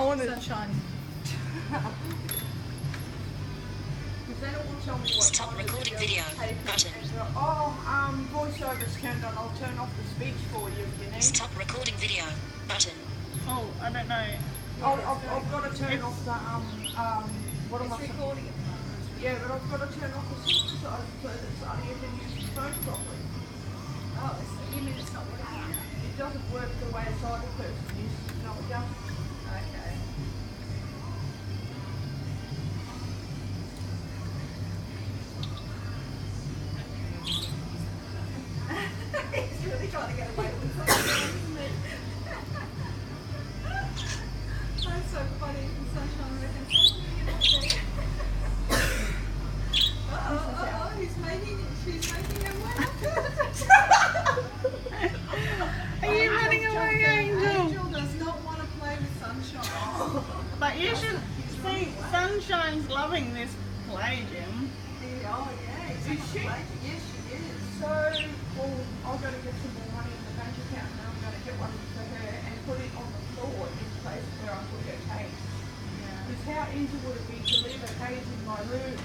want to. Sunshine. Because they don't want to tell me what Stop time the recording video video is button. taken. Voiceover's turned on. I'll turn off the speech for you if you need. Stop recording video button. Oh, I don't know. I've got to turn off the what am I saying? Recording at the moment. Yeah, but I've got to turn off the synthesizer so that Sadia can use his phone properly. Oh, you mean it's not working? It doesn't work the way a sighted person uses it. No, it doesn't. Okay. He's really trying to get away with something, isn't he? That's so funny. Sunshine reckons she's making her way. Are you running away, Angel? Angel does not want to play with Sunshine. But you should see, Sunshine's loving this play, Jim. Oh, yeah. Is she? Yes, she is. So, well, I've got to get some more money in the bank account and I'm going to get one for her and put it on the floor in place where I put her cage. Because how easy would it be to leave her cage in my room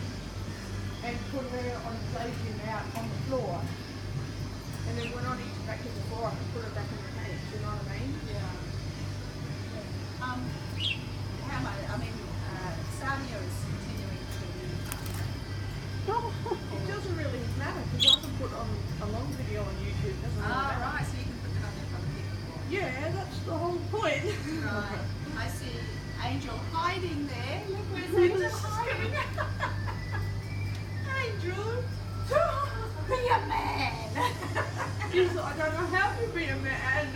and put her on the staging out on the floor, and then when I need to back to the floor I can put her back in the cage, you know what I mean? Yeah. How much? I mean, Sadia is continuing to. It doesn't really matter because I can put on a long video on YouTube, doesn't really matter. Right, so you can put it on other people. Yeah, that's the whole point. Right. I see Angel hiding there. Look, where's Angel hiding? Angel, be a man. Yes, I don't know how to be a man.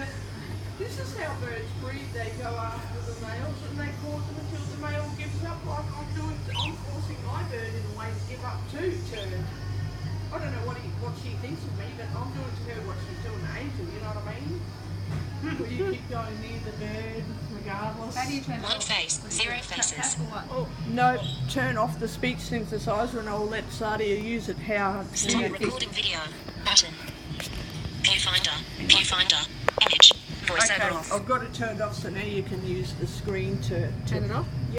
This is how birds breed. They go after the males and they court them until the male gives up. Like I'm forcing my bird in a way to give up too. I don't know what she thinks of me, but I'm doing to her what she's doing to Angel. You know what I mean? But you keep going near the bird regardless. How do you turn it One off? face, zero faces. Tap or what? Oh, no, turn off the speech synthesizer and I'll let Sadia use it how Stop recording video button. Viewfinder, viewfinder, image, voiceover Okay, off. I've got it turned off so now you can use the screen to turn it off.